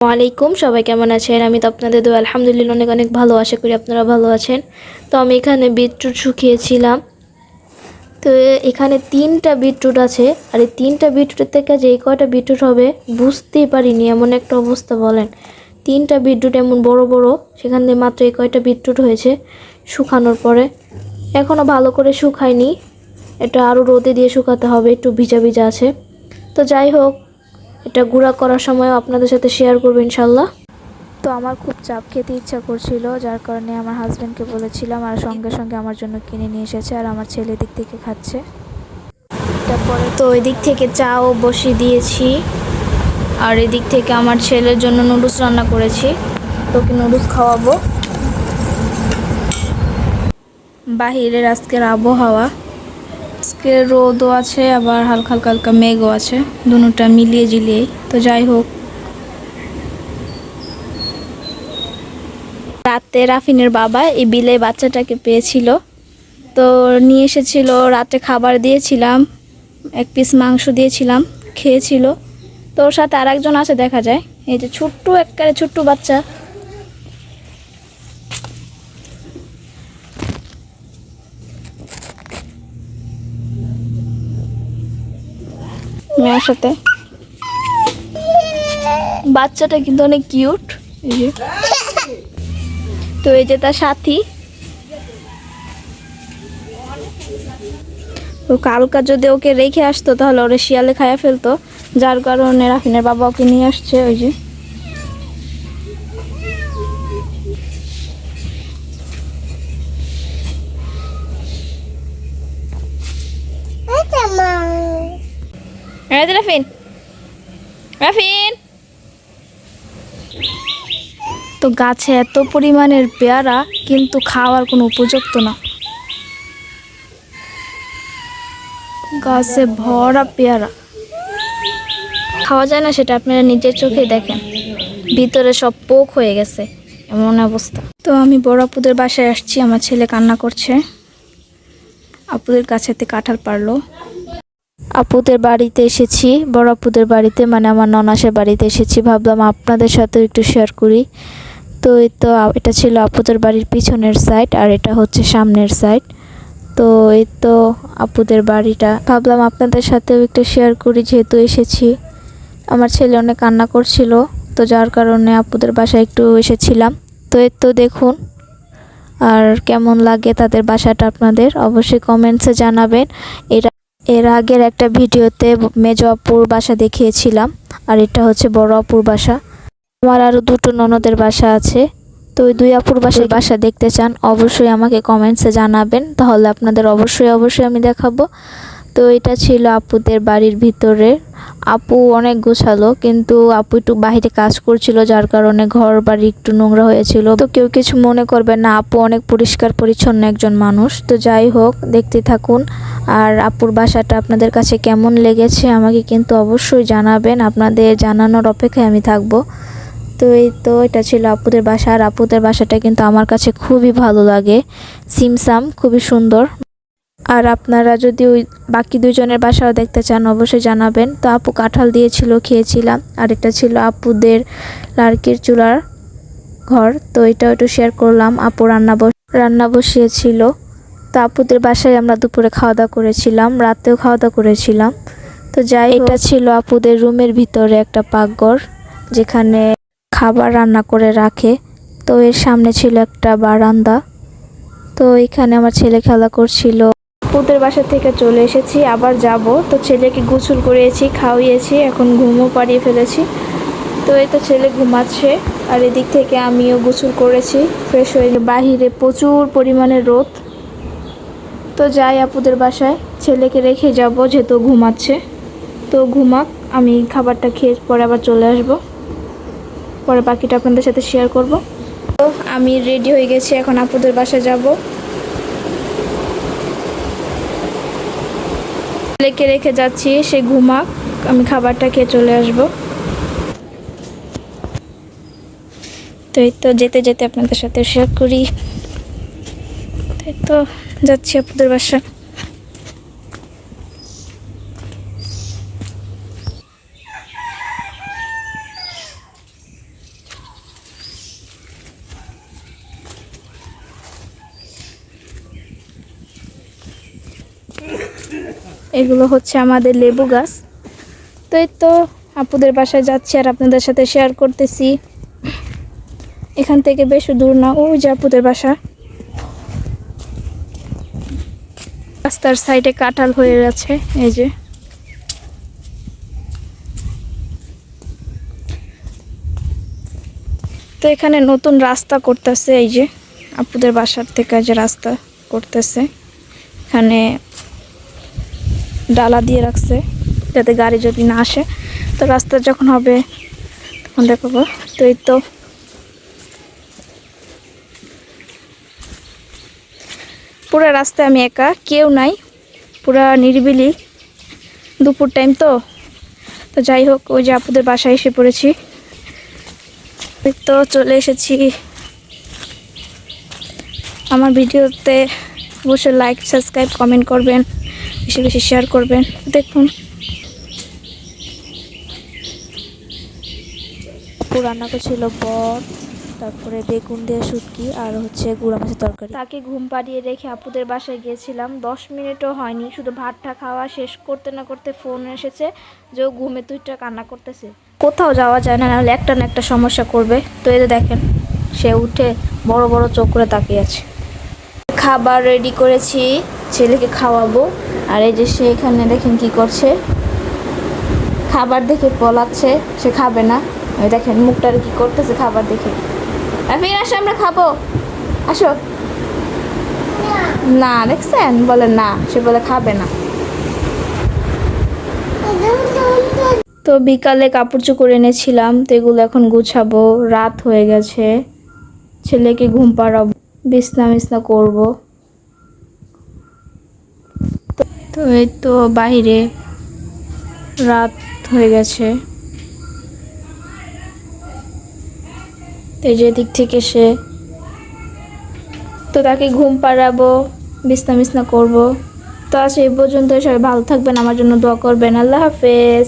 ওয়ালাইকুম সবাই কেমন আছেন? আমি তো আপনাদের দোয়া আলহামদুলিল্লাহ অনেক অনেক ভালো, আশা করি আপনারা ভালো আছেন। তো আমি এখানে বিটরুট শুকিয়েছিলাম। তো এখানে 3টা বিটরুট আছে, আর এই 3টা বিটরুটের থেকে যে কয়টা বিটরুট হবে বুঝতেই পারিনি, এমন একটা অবস্থা। বলেন, 3টা বিটরুট এমন বড় বড়, সেখান থেকে মাত্র এই কয়টা বিটরুট হয়েছে শুকানোর পরে। এখনও ভালো করে শুকায়নি, এটা আরও রোদে দিয়ে শুকাতে হবে, একটু ভিজা ভিজা আছে। তো যাই হোক, এটা গুঁড়া করার সময় আপনাদের সাথে শেয়ার করবো ইনশাল্লাহ। তো আমার খুব চাপ খেতে ইচ্ছা করছিল, যার কারণে আমার হাজব্যান্ডকে বলেছিলাম, আর সঙ্গে সঙ্গে আমার জন্য কিনে নিয়ে এসেছে, আর আমার ছেলে দিক থেকে খাচ্ছে। তারপরে তো ওই দিক থেকে চাও বসিয়ে দিয়েছি, আর এদিক থেকে আমার ছেলের জন্য নুডলস রান্না করেছি, তোকে নুডলস খাওয়াবো। বাহিরের আজকের আবহাওয়া, আজকে রোদও আছে, আবার হালকা হালকা হালকা মেঘও আছে, দুটোটা মিলিয়ে জিলিয়ে। তো যাই হোক, রাতে রাফিনের বাবা এই বিলে বাচ্চাটাকে পেয়েছিল, তো নিয়ে এসেছিল। রাতে খাবার দিয়েছিলাম, 1 পিস মাংস দিয়েছিলাম, খেয়েছিল। তো ওর সাথে আরেকজন আছে দেখা যায়, এই যে ছোট্ট একবারে ছোট্ট বাচ্চা। মেয়ের সাথে বাচ্চাটা কিন্তু অনেক কিউট। এই যে, তো এই যে তার সাথী। ও কালকা যদি ওকে রেখে আসতো তাহলে ওরা শিয়ালে খাইয়া ফেলতো, যার কারণে রাফিনের বাবা ওকে নিয়ে আসছে। ওই যে রাফিন, রাফিন। তো গাছে এত পরিমাণের পেয়ারা, কিন্তু খাওয়ার কোনো উপযুক্ত না। গাছে ভরা পেয়ারা, খাওয়া যায় না, সেটা আপনারা নিজের চোখে দেখেন। ভিতরে সব পোক হয়ে গেছে, এমন অবস্থা। তো আমি বড় আপুদের বাসায় আসছি, আমার ছেলে কান্না করছে। আপুদের কাছেতে কাঁঠাল পারলো। আপুদের বাড়িতে এসেছি, বড় আপুদের বাড়িতে, মানে আমার ননাসের বাড়িতে এসেছি। ভাবলাম আপনাদের সাথেও একটু শেয়ার করি। তো এই তো এটা ছিল আপুদের বাড়ির পিছনের সাইড, আর এটা হচ্ছে সামনের সাইড। তো এই তো আপুদের বাড়িটা, ভাবলাম আপনাদের সাথেও একটু শেয়ার করি যেহেতু এসেছি। আমার ছেলে অনেক কান্না করছিল, তো যার কারণে আপুদের বাসায় একটু এসেছিলাম। তো এই তো দেখুন, আর কেমন লাগে তাদের বাসাটা আপনাদের অবশ্যই কমেন্টসে জানাবেন। এর আগের একটা ভিডিওতে মেজো আপুর বাসা দেখিয়েছিলাম, আর এটা হচ্ছে বড় আপুর বাসা। আমার আরও 2টো ননদের বাসা আছে। তো ওই 2 আপুর বাসা দেখতে চান অবশ্যই আমাকে কমেন্টসে জানাবেন, তাহলে আপনাদের অবশ্যই আমি দেখাবো। তো এটা ছিল আপুদের বাড়ির ভিতরে। আপু অনেক গোছালো, কিন্তু আপু একটু বাইরে কাজ করছিল, যার কারণে ঘর বাড়ি একটু নোংরা হয়েছিল। তো কেউ কিছু মনে করবেন না, আপু অনেক পরিষ্কার পরিচ্ছন্ন একজন মানুষ। তো যাই হোক, দেখতে থাকুন। আর আপুর বাসাটা আপনাদের কাছে কেমন লেগেছে আমাকে কিন্তু অবশ্যই জানাবেন, আপনাদের জানানোর অপেক্ষায় আমি থাকবো। তো এই তো এটা ছিল আপুদের বাসা, আর আপুদের বাসাটা কিন্তু আমার কাছে খুবই ভালো লাগে, সিমসাম, খুবই সুন্দর। আর আপনারা যদি ওই বাকি 2 জনের বাসাও দেখতে চান অবশ্যই জানাবেন। তো আপু কাঁঠাল দিয়েছিল, খেয়েছিলাম। আর এটা ছিল আপুদের লার্কির চুলার ঘর, তো এটাও একটু শেয়ার করলাম। আপু রান্না বসিয়েছিল। তো আপুদের বাসায় আমরা দুপুরে খাওয়া দাওয়া করেছিলাম, রাতেও খাওয়া দাওয়া করেছিলাম। তো যাই, এটা ছিল আপুদের রুমের ভিতরে একটা পাকঘর, যেখানে খাবার রান্না করে রাখে। তো এর সামনে ছিল একটা বারান্দা। তো এখানে আমার ছেলে খেলা করছিল। আপুদের বাসা থেকে চলে এসেছি, আবার যাব। তো ছেলেকে গোসল করিয়েছি, খাওয়িয়েছি, এখন ঘুমও পাড়িয়ে ফেলেছি। তো এই তো ছেলে ঘুমাচ্ছে, আর এদিক থেকে আমিও গোসল করেছি, ফ্রেশ হয়ে। বাহিরে প্রচুর পরিমাণে রোদ। তো যাই আপুদের বাসায়, ছেলেকে রেখে যাব যেহেতু ঘুমাচ্ছে। তো ঘুমাক, আমি খাবারটা খেয়ে পরে আবার চলে আসব, পরে বাকিটা আপনাদের সাথে শেয়ার করব। তো আমি রেডি হয়ে গেছি, এখন আপুদের বাসায় যাব। ছেলেকে রেখে যাচ্ছি, সে ঘুমাক, আমি খাবারটা খেয়ে চলে আসব। তো এই তো যেতে যেতে আপনাদের সাথে শেয়ার করি। তাই তো যাচ্ছি আপুদের বাসা। এগুলো হচ্ছে আমাদের লেবু গাছ। তো এই তো আপুদের বাসায় যাচ্ছি আর আপনাদের সাথে শেয়ার করতেছি। এখান থেকে বেশি দূর না, ওই যে আপুদের বাসা। রাস্তার সাইডে কাঁঠাল হয়ে গেছে, এই যে। তো এখানে নতুন রাস্তা করতেছে, এই যে আপুদের বাসার থেকে যে রাস্তা করতেছে, এখানে ডালা দিয়ে রাখছে যাতে গাড়ি যদি না আসে। তো রাস্তা যখন হবে তখন দেখাবো। তো এই তো পুরো রাস্তায় আমি একা, কেউ নাই, পুরা নিরিবিলি, দুপুর টাইম তো। তো যাই হোক, ওই যে আপুদের বাসায় এসে পড়েছি। তো চলে এসেছি। আমার ভিডিওতে অবশ্যই লাইক, সাবস্ক্রাইব, কমেন্ট করবেন, বেশি বেশি শেয়ার করবেন। দেখুন রান্না করছিল বট, তারপরে বেগুন দিয়ে শুটকি আর হচ্ছে গুঁড়া মাছের তরকারি। তাকে ঘুম পাড়িয়ে রেখে আপুদের বাসায় গিয়েছিলাম, 10 মিনিটও হয়নি, শুধু ভাতটা খাওয়া শেষ করতে না করতে ফোন এসেছে যে ও ঘুমে তুইটা কান্না করতেছে। কোথাও যাওয়া যায় না, নাহলে একটা না একটা সমস্যা করবে। তো এই যে দেখেন, সে উঠে বড় বড় চোখ করে তাকিয়ে আছে। খাবার রেডি করেছি, ছেলেকে খাওয়াবো। আর এই যে সে এখানে দেখেন কি করছে, খাবার দেখে পলাচ্ছে, সে খাবে না। ওই দেখেন মুখটার কি করতেছে খাবার দেখে। ফির আসো, আমরা খাবো, আসো। না, দেখছেন, বলে না, সে বলে খাবে না। তো বিকালে কাপড় চোপড় এনেছিলাম, তো এগুলো এখন গুছাবো। রাত হয়ে গেছে, ছেলেকে ঘুম পাড়াবো, বিছনা মিছনা করবো। তো এই তো বাইরে রাত হয়ে গেছে, তো এই যে দিক থেকে সে, তো তাকে ঘুম পাড়াবো, বিছনা মিছনা করবো। তো আজ এই পর্যন্ত, সবাই ভালো থাকবেন, আমার জন্য দোয়া করবেন। আল্লাহ হাফেজ।